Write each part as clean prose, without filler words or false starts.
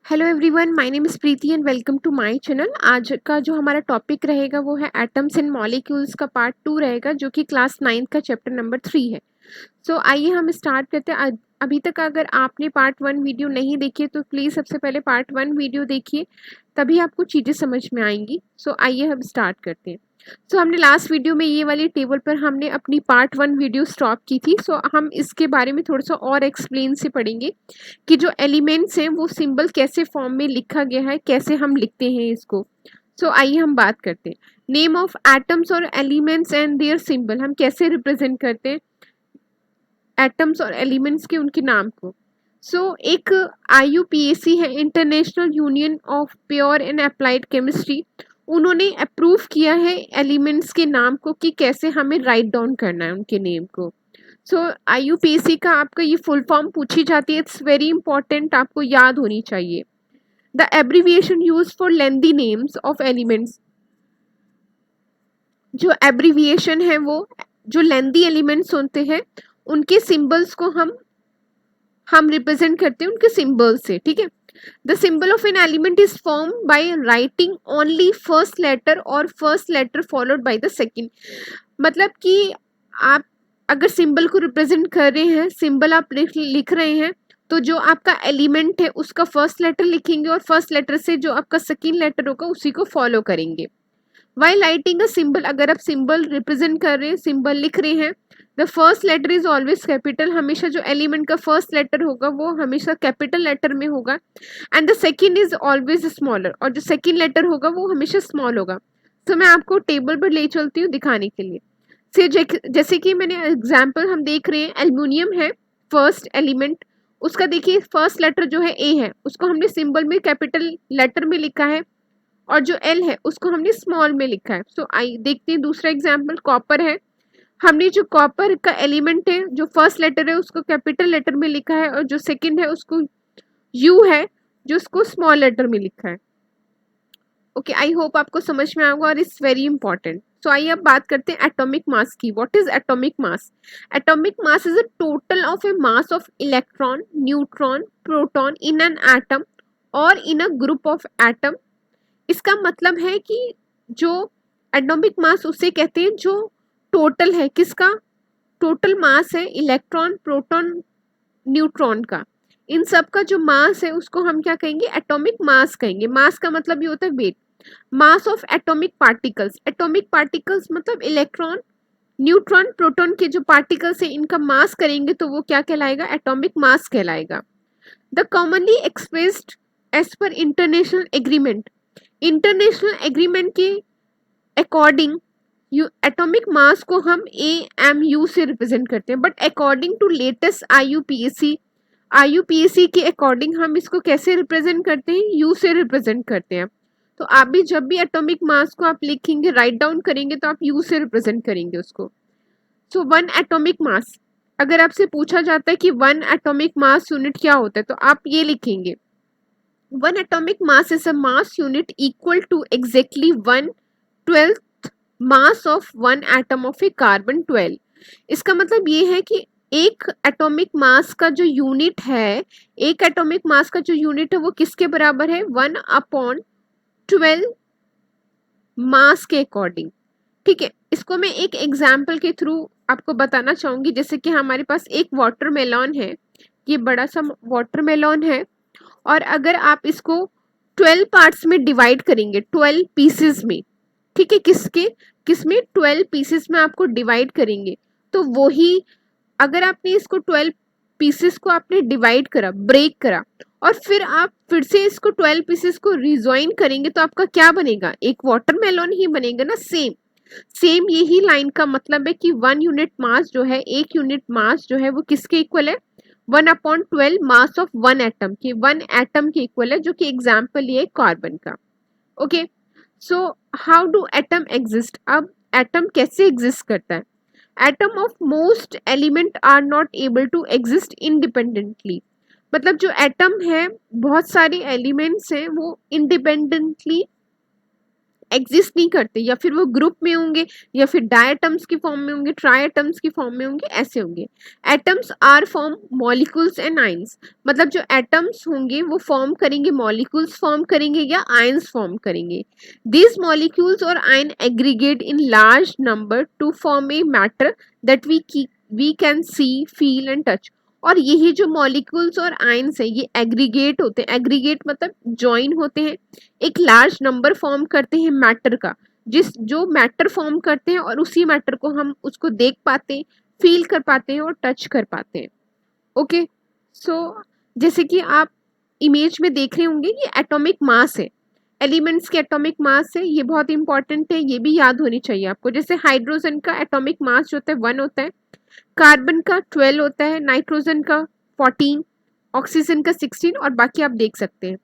Hello everyone, my name is Preeti and welcome to my channel. आज का जो हमारा टॉपिक रहेगा वो है एटम्स एंड मॉलिक्यूल्स का पार्ट 2 रहेगा, जो कि क्लास 9 का चैप्टर नंबर 3 है। सो आइए हम स्टार्ट करते हैं। अभी तक अगर आपने पार्ट 1 वीडियो नहीं देखी है तो प्लीज़ सबसे पहले पार्ट 1 वीडियो देखिए, तभी आपको चीज़ें समझ में आएंगी। सो आइए हम स्टार्ट करते हैं। सो हमने लास्ट वीडियो में ये वाली टेबल पर हमने अपनी पार्ट 1 वीडियो स्टॉप की थी। सो हम इसके बारे में थोड़ा सा और एक्सप्लेन से पढ़ेंगे कि जो एलिमेंट्स हैं वो सिंबल कैसे फॉर्म में लिखा गया है, कैसे हम लिखते हैं इसको। सो आइए हम बात करते हैं नेम ऑफ एटम्स और एलिमेंट्स एंड देयर सिंबल। हम कैसे रिप्रेजेंट करते हैं एटम्स और एलिमेंट्स के उनके नाम को। एक IUPAC है, international union of pure and applied chemistry. उन्होंने अप्रूव किया है एलिमेंट्स के नाम को कि कैसे हमें राइट डाउन करना है उनके नेम को। IUPAC का आपका ये फुल फॉर्म पूछी जाती है, इट्स वेरी इंपॉर्टेंट, आपको याद होनी चाहिए। The abbreviation use for lengthy names of elements. जो एब्रीविएशन है वो जो लेंदी एलिमेंट्स होते हैं उनके सिंबल्स को हम रिप्रेजेंट करते हैं उनके सिंबल से, ठीक है। The symbol of an element is form by writing only first letter और first letter followed by the second. मतलब कि आप अगर सिंबल को रिप्रेजेंट कर रहे हैं, सिंबल आप लिख रहे हैं, तो जो आपका एलिमेंट है उसका फर्स्ट लेटर लिखेंगे और फर्स्ट लेटर से जो आपका सेकेंड लेटर होगा उसी को फॉलो करेंगे। वाइल राइटिंग अ सिंबल, अगर आप सिंबल रिप्रेजेंट कर रहे हैं, सिंबल लिख रहे हैं, the first letter is always capital. हमेशा जो एलिमेंट का फर्स्ट लेटर होगा वो हमेशा कैपिटल लेटर में होगा। And the second is always smaller, और जो सेकेंड लेटर होगा वो हमेशा स्मॉल होगा। तो मैं आपको टेबल पर ले चलती हूँ दिखाने के लिए। जैसे कि मैंने एग्जाम्पल हम देख रहे हैं, एल्युमिनियम है फर्स्ट एलिमेंट, उसका देखिए फर्स्ट लेटर जो है ए है, उसको हमने सिंबल में कैपिटल लेटर में लिखा है, और जो एल है उसको हमने स्मॉल में लिखा है। आई देखते हैं दूसरा एग्जाम्पल, कॉपर है। हमने जो कॉपर का एलिमेंट है, जो फर्स्ट लेटर है उसको कैपिटल लेटर में लिखा है, और जो सेकंड है उसको यू है जो उसको स्मॉल लेटर में लिखा है। ओके, आई होप आपको समझ में आएगा और इट्स वेरी इंपॉर्टेंट। आइए अब बात करते हैं एटॉमिक मास की। What is atomic mass? Atomic mass is a total of A mass of electron, neutron, proton in an atom और इन अ ग्रुप ऑफ एटम। इसका मतलब है कि जो एटॉमिक मास उसे कहते हैं जो टोटल है, किसका टोटल मास है, इलेक्ट्रॉन, प्रोटॉन, न्यूट्रॉन का, इन सब का जो मास है उसको हम क्या कहेंगे? एटॉमिक मास कहेंगे। मास का मतलब ये होता है weight. Mass of atomic particles, atomic particles मतलब इलेक्ट्रॉन, न्यूट्रॉन, प्रोटॉन के जो पार्टिकल्स है इनका मास करेंगे तो वो क्या कहलाएगा? एटॉमिक मास कहलाएगा। The commonly expressed as per international agreement, international agreement के अकॉर्डिंग एटॉमिक मास को हम AMU से रिप्रेजेंट करते हैं, but according to latest IUPAC के अकॉर्डिंग हम इसको कैसे रिप्रेजेंट करते हैं? यू से रिप्रेजेंट करते हैं। तो आप भी जब भी एटॉमिक मास को आप लिखेंगे, राइट डाउन करेंगे, तो आप यू से रिप्रेजेंट करेंगे उसको। वन एटॉमिक मास, अगर आपसे पूछा जाता है कि वन एटॉमिक मास यूनिट क्या होता है, तो आप ये लिखेंगे, one atomic mass is a mass unit equal to exactly 1/12 mass of one atom of a carbon 12। इसका मतलब ये है कि एक एटॉमिक मास का जो यूनिट है, एक एटॉमिक मास का जो यूनिट है वो किसके बराबर है? 1/12 मास के अकॉर्डिंग, ठीक है। इसको मैं एक एग्जाम्पल के थ्रू आपको बताना चाहूंगी। जैसे कि हमारे पास एक वाटरमेलन है, ये बड़ा सा वाटरमेलन है, और अगर आप इसको 12 पार्ट्स में डिवाइड करेंगे, 12 पीसेस में, ठीक है, किसमें 12 पीसेस में आपको डिवाइड करेंगे, तो वही अगर आपने इसको 12 पीसेस को आपने डिवाइड करा, ब्रेक करा, और फिर आप फिर से इसको 12 पीसेस को रिजॉइन करेंगे, तो आपका क्या बनेगा? एक वाटरमेलन ही बनेगा ना। सेम यही लाइन का मतलब है कि 1 यूनिट मास जो है, एक यूनिट मास जो है वो किसके इक्वल है? 1/12 मास ऑफ वन एटम के, वन एटम के इक्वल है, जो कि एग्जाम्पल ये कार्बन का। Okay, how do atom exist? अब एटम कैसे एग्जिस्ट करता है? Atom of most element are not able to exist independently. मतलब जो एटम है, बहुत सारे एलिमेंट्स हैं वो इंडिपेंडेंटली एग्जिस्ट नहीं करते, या फिर वो ग्रुप में होंगे, या फिर डायटम्स की फॉर्म में होंगे, ट्राइटम्स की फॉर्म में होंगे, ऐसे होंगे। Atoms are form molecules and ions, मतलब जो एटम्स होंगे वो फॉर्म करेंगे, मॉलिक्यूल्स फॉर्म करेंगे या आयंस फॉर्म करेंगे। दीज मॉलिक्यूल्स और ion aggregate in large number to form a matter that we can see, feel and touch. और यही जो मॉलिक्यूल्स और आयंस है ये एग्रीगेट होते हैं, एग्रीगेट मतलब ज्वाइन होते हैं, एक लार्ज नंबर फॉर्म करते हैं मैटर का, जो मैटर फॉर्म करते हैं, और उसी मैटर को हम उसको देख पाते हैं, फील कर पाते हैं और टच कर पाते हैं। ओके, सो जैसे कि आप इमेज में देख रहे होंगे ये एटॉमिक मास है, एलिमेंट्स के एटॉमिक मास है, ये बहुत इंपॉर्टेंट है, ये भी याद होनी चाहिए आपको। जैसे हाइड्रोजन का एटॉमिक मास जो होता है 1 होता है, कार्बन का 12 होता है, नाइट्रोजन का 14, ऑक्सीजन का 16, और बाकी आप देख सकते हैं।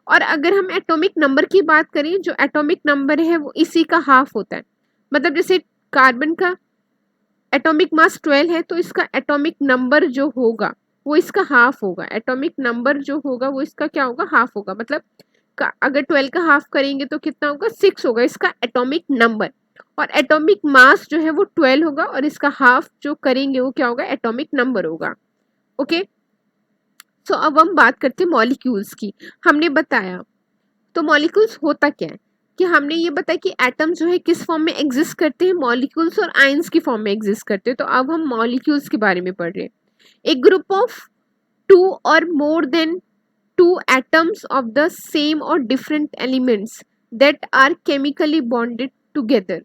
और अगर हम एटॉमिक नंबर की बात करें, जो एटॉमिक नंबर है वो इसी का हाफ होता है, मतलब जैसे कार्बन का एटॉमिक मास 12 है तो इसका एटॉमिक नंबर जो होगा वो इसका हाफ होगा, एटॉमिक नंबर जो होगा वो इसका क्या होगा, हाफ होगा। मतलब अगर 12 का हाफ करेंगे तो कितना होगा, 6 होगा इसका एटॉमिक नंबर, और एटॉमिक मास जो है वो 12 होगा, और इसका हाफ जो करेंगे वो क्या होगा, एटॉमिक नंबर होगा। ओके, सो अब हम बात करते हैं मॉलिक्यूल्स की। हमने बताया, तो मॉलिक्यूल्स होता क्या है, कि हमने ये बताया कि एटम जो है किस फॉर्म में एग्जिस्ट करते हैं, मॉलिक्यूल्स और आयंस की फॉर्म में एग्जिस्ट करते हैं। तो अब हम मॉलिक्यूल्स के बारे में पढ़ रहे हैं। एक ग्रुप ऑफ 2 और more than 2 atoms of the same or different elements that are chemically bonded together।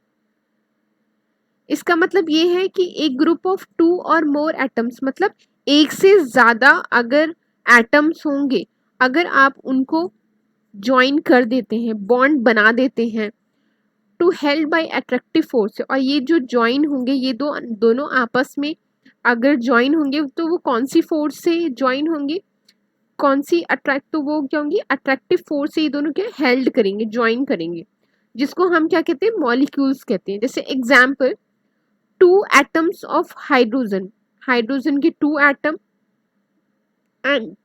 इसका मतलब ये है कि एक ग्रुप ऑफ 2 और मोर एटम्स, मतलब एक से ज्यादा अगर एटम्स होंगे, अगर आप उनको ज्वाइन कर देते हैं, बॉन्ड बना देते हैं, to held by attractive force, और ये जो ज्वाइन होंगे, ये दोनों आपस में अगर ज्वाइन होंगे तो वो कौन सी फोर्स से ज्वाइन होंगे, कौन सी अट्रैक्ट, तो वो क्या होंगी, अट्रैक्टिव फोर्स से ये दोनों क्या हेल्ड करेंगे, ज्वाइन करेंगे, जिसको हम क्या कहते हैं, मॉलिक्यूल्स कहते हैं। जैसे example, 2 atoms of hydrogen, hydrogen के 2 atom and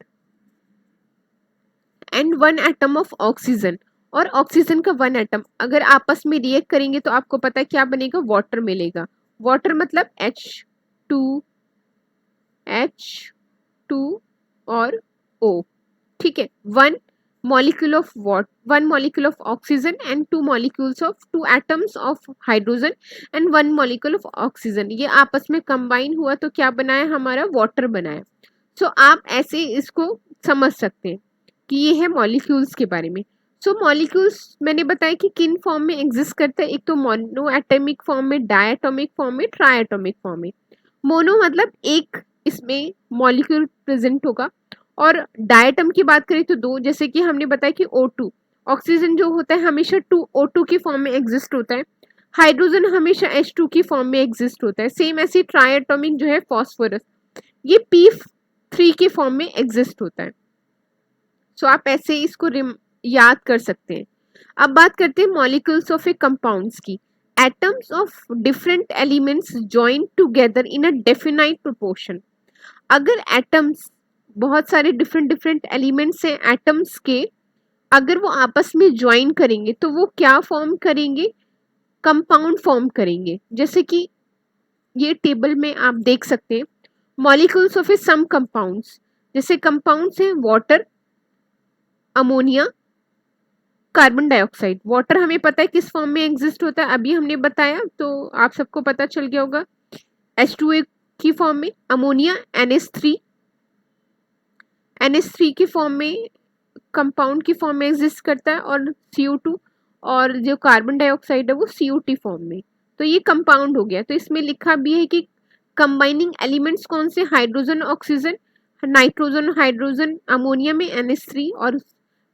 1 atom of oxygen, और ऑक्सीजन का 1 एटम अगर आपस में रिएक्ट करेंगे तो आपको पता है क्या बनेगा, वाटर मिलेगा। वाटर मतलब H2 और O, ठीक है। 1 molecule of what, 1 molecule of oxygen and 2 molecules of 2 atoms of hydrogen and 1 molecule of oxygen, ये आपस में कंबाइन हुआ तो क्या बनाया, हमारा वाटर बनाया। सो आप ऐसे इसको समझ सकते हैं कि ये है मॉलिक्यूल्स के बारे में। सो मॉलिक्यूल्स मैंने बताया कि किन फॉर्म में एग्जिस्ट करता है, एक तो मोनो एटॉमिक फॉर्म में, डायटोमिक फॉर्म में, ट्राइएटॉमिक फॉर्म में। मोनो मतलब एक इसमें मॉलिक्यूल प्रेजेंट होगा, और डायटम की बात करें तो 2, जैसे कि हमने बताया कि O2, ऑक्सीजन जो होता है हमेशा O2 की फॉर्म में एग्जिस्ट होता है, हाइड्रोजन हमेशा H2 की फॉर्म में एग्जिस्ट होता है। सेम ऐसे ट्राइएटॉमिक जो है फॉस्फोरस, ये P3 की फॉर्म में एग्जिस्ट होता है। सो आप ऐसे इसको याद कर सकते हैं। अब बात करते हैं मॉलिक्यूल्स ऑफ ए कंपाउंड्स की। Atoms of different elements join together in a definite proportion. अगर एटम्स, बहुत सारे डिफरेंट एलिमेंट्स हैं एटम्स के, अगर वो आपस में ज्वाइन करेंगे तो वो क्या फॉर्म करेंगे, कंपाउंड फॉर्म करेंगे। जैसे कि ये टेबल में आप देख सकते हैं molecules of a some compounds, जैसे कंपाउंड्स हैं water, ammonia, carbon dioxide. Water हमें पता है किस फॉर्म में एग्जिस्ट होता है, अभी हमने बताया तो आप सबको पता चल गया होगा, H2A की फॉर्म में, अमोनिया NH3 की फॉर्म में, कंपाउंड की फॉर्म में एग्जिस्ट करता है, और CO2, और जो कार्बन डाइऑक्साइड है वो COT फॉर्म में। तो ये कंपाउंड हो गया। तो इसमें लिखा भी है कि कंबाइनिंग एलिमेंट्स कौन से, hydrogen oxygen, nitrogen hydrogen, ammonia में NH3, और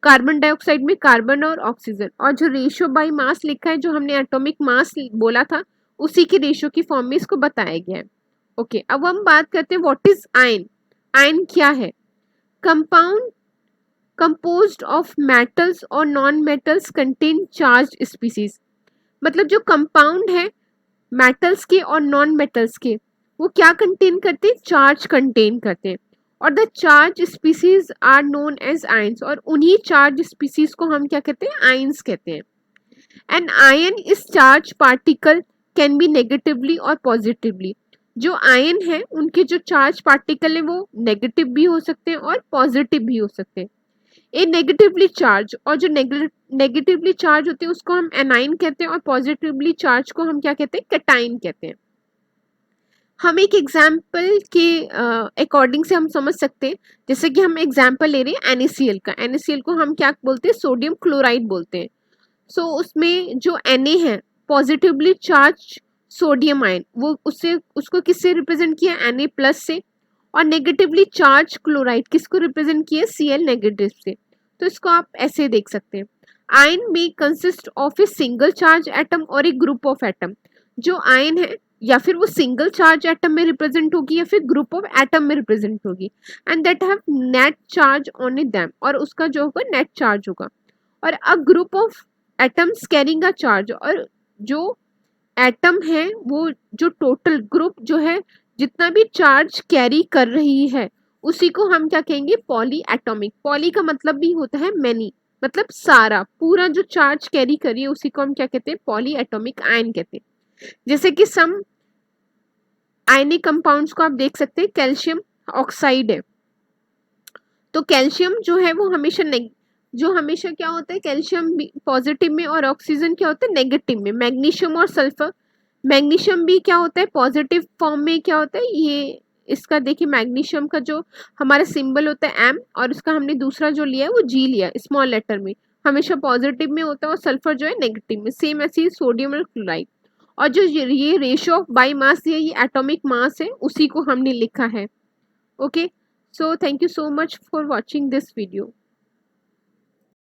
कार्बन डाइऑक्साइड में कार्बन और ऑक्सीजन। और जो रेशियो बाय मास लिखा है, जो हमने एटॉमिक मास बोला था, उसी के रेशियो की फॉर्म में इसको बताया गया है। ओके, अब हम बात करते हैं व्हाट इज आयन। आयन क्या है, कंपाउंड कंपोज्ड ऑफ मेटल्स और non metals contain charge species. मतलब जो कंपाउंड है मेटल्स के और नॉन मेटल्स के, वो क्या कंटेन करते हैं, चार्ज कंटेन करते हैं, और the charge species are known as ions, और उन्हीं चार्ज स्पीसीज को हम क्या कहते हैं, आयंस कहते हैं। An ion is charge particle can be negatively और पॉजिटिवली। जो आयन है उनके जो चार्ज पार्टिकल है वो नेगेटिव भी हो सकते हैं और पॉजिटिव भी हो सकते हैं। ए नेगेटिवली चार्ज, और जो नेगेटिवली चार्ज होते हैं उसको हम एनाइन कहते हैं और पॉजिटिवली चार्ज को हम क्या कहते हैं, कैटाइन कहते हैं। हम एक एग्जाम्पल के अकॉर्डिंग से हम समझ सकते हैं, जैसे कि हम एग्जाम्पल ले रहे हैं NaCl का। NaCl को हम क्या बोलते हैं, सोडियम क्लोराइड बोलते हैं। सो उसमें जो Na है पॉजिटिवली चार्ज सोडियम आयन, वो उसको किससे रिप्रेजेंट किया, Na प्लस से, और नेगेटिवली चार्ज क्लोराइड किसको रिप्रेजेंट किया, Cl नेगेटिव से। तो इसको आप ऐसे देख सकते हैं, आयन में consist of a single charge atom और एक ग्रुप ऑफ एटम। जो आयन है या फिर वो सिंगल चार्ज एटम में रिप्रेजेंट होगी या फिर ग्रुप ऑफ एटम में रिप्रेजेंट होगी, and that have net charge on them, और उसका जो होगा नेट चार्ज होगा। और a group of atoms carrying a charge, और जो एटम है वो जो टोटल ग्रुप जो है जितना भी चार्ज कैरी कर रही है उसी को हम क्या कहेंगे, पॉली एटॉमिक। पॉली का मतलब भी होता है मैनी, मतलब सारा, पूरा जो चार्ज कैरी करी है उसी को हम क्या कहते हैं, पॉली एटॉमिक आयन कहते हैं। जैसे कि सम आयनिक कंपाउंड्स को आप देख सकते हैं, कैल्शियम ऑक्साइड है, तो कैल्शियम जो है वो हमेशा क्या होता है, कैल्शियम पॉजिटिव में और ऑक्सीजन क्या होता है, नेगेटिव में। मैग्नीशियम और सल्फर, मैग्नीशियम भी क्या होता है, पॉजिटिव फॉर्म में क्या होता है, ये इसका देखिए मैग्नीशियम का जो हमारा सिंबल होता है M, और उसका हमने दूसरा जो लिया है वो G लिया स्मॉल लेटर में, हमेशा पॉजिटिव में होता है, और सल्फर जो है नेगेटिव में। सेम ऐसे ही सोडियम और क्लोराइड। और जो ये रेशियो ऑफ बाई मास है, ये एटॉमिक मास है, उसी को हमने लिखा है। Okay, so thank you so much for watching this video.